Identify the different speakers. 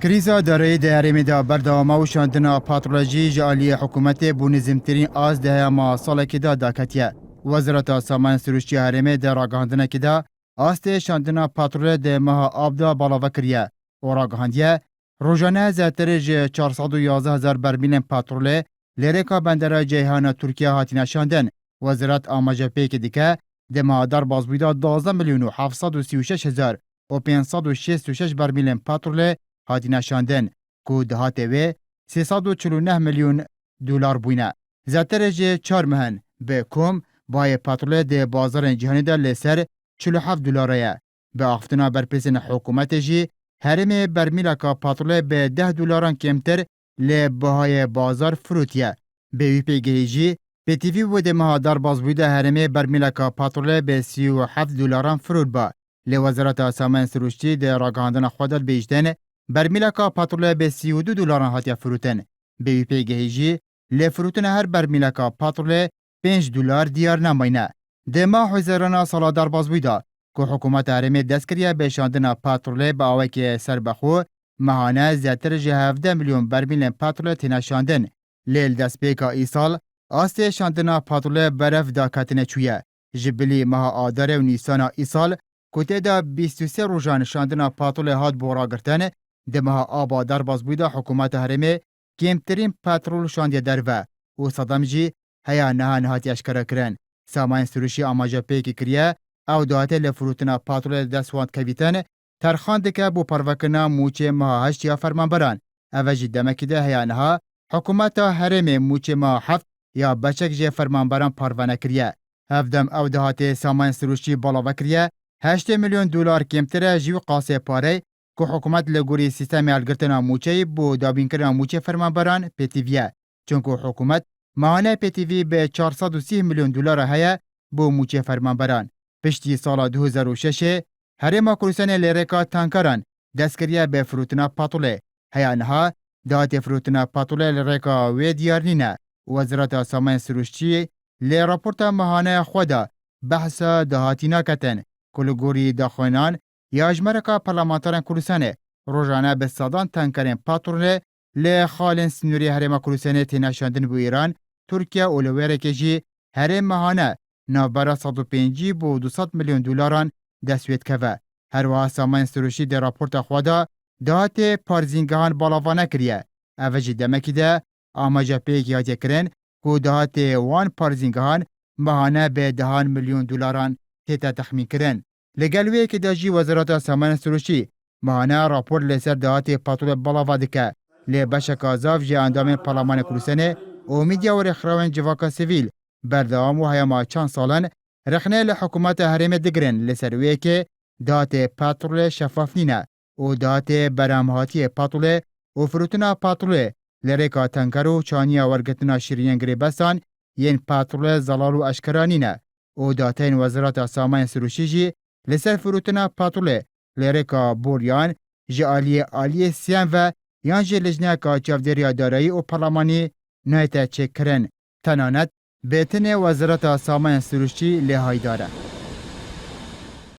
Speaker 1: کریزا دارایی ده هرمی ده بردوامه و شاندنا پاترولوژی جالی حکومت بو نظمترین آز ده ما سال که ده داکتیه. وزارت سامان سروشتی هرمی ده راگهاندنه که ده آست شاندنا پاترول ده ماه آب ده بالا کریه و راگهاندیه روزانه زیاتر 411,000 برمیل پاترول لیرکا بندر جیهان ترکیه هاتی نشاندن. وزارت آماجه پیک دیگه ده مادر بازبویده 12 میلیون و 736,000 و 566 برمیل پاترول هاتی نشاندن که دهاته و 349 میلیون دلار بوینه. زیاتر جه 4 مهن به کم بای پاترول ده بازار جهانی ده لسر 47 دلاره. به آفتنا برپرسین حکومت جی هرم برمیل که پاترول به 10 دلاران کمتر لی بهای بازار فروتیه. به وی پیگهی جی به تیوی بوده مهادار باز بوده هرم برمیل که پاترول به 37 دلاران فرود با. لی وزارت سامان سروشتی ده راگهاندن خودت بیشتن برمیل که پاترول به 32 دلاران هاتیا فروتن. به وی پیگهی جی لی فروتن هر برمیل که پاترول 5 دلار دیار نماینه. ده ماه حزیران سالادار باز بوده که حکومت هرمی دست کریه به شاندن پاترول با آوه که سر بخو مهانه زیادتر جه 17 میلیون برمیل پاترول تینشاندن. لیل دست بیکا ای سال آسته شاندن پاترول برف دا کتنه چویه. جبلی ماه آداره و نیسان ای سال کته دا 23 روزان شاندن پاترول هاد بورا گرتن. ده ماه آبادار باز بوده حکومت هرمی کمترین پاترول شاندیه دروه و صدام جی هیا نها نهاتی اشکره کرن. سامان سروشی آماجه پیکی کریه او داته لفروتنا پاترول دستوان کویتن ترخان دکه بو پروکنا موچه ماه هشت یا فرمانبران. اوجی دمکی ده هیانها حکومت هرم موچه ماه هفت یا بچک جه فرمانبران پروانه کریه. هفدم او دهاته سامان سروشی بالا وکریه 8 میلیون دلار کمتره جیو قاسه پاره که حکومت لگوری سیستم الگرتنا موچه بو دابین کرنا موچه فرمانبران پیتیویه. چونکه حکومت ماهانه پیتیوی به 430 میلیون دلار هیا بو موچه فرمانبران. پشتی سال 2006 هرما کروسن لیرکا تانکاران دستکریه به فروتنا پاتوله. هیانها دهات فروتنا پاتوله لیرکا و دیار نینه. وزارت سامان سروشتی لی راپورت ماهانه خودا بحث دهاتی نکتن. کلگوری داخوینان یا اجمرکا پارلمانتارن کروسنه روزانه به صدان تانکارن پاتوله لی خالن سنوری هرما کروسنه تینشاندن بو ایران ترکیه اولویره که جی هرم ماهانه نابرا 105 بو 200 میلیون دلاران دستویت که هر وها سامان سروشی در راپورت خوادا دهات پارزینگهان بالاوانه کریه. اوجی دمکی ده آماجه پیک یادی کرن که دهات وان پارزینگهان ماهانه به 10 میلیون دلاران تیتا تخمین کرن. لگلوی که داجی وزارت سامان سروشی ماهانه راپور لسر دهات پاتول بالاواده که لی بشک آزاف جه اندام پارلمان کروسنه و میدیا و رخراون جواکا سیویل بردوام و هیما چند سالن رخنه لحکومت هرم دگرن لسرویه که دات پاترول شفاف نینه و دات برامهاتی پاترول و فروتنا پاترول لرکا تنکرو چانیا ورگتنا شیرین گریبستان ین پاترول زلالو اشکرانینه و داتین وزارت سامان سروشی جی لسر فروتنا پاترول لرکا بوریان جالی آلی سیان و یان جی لجنه که چافدریا دارایی و پارلمانی نایتا چک کرن تنانت بهتن وزارت سامان سروشی لحای داره.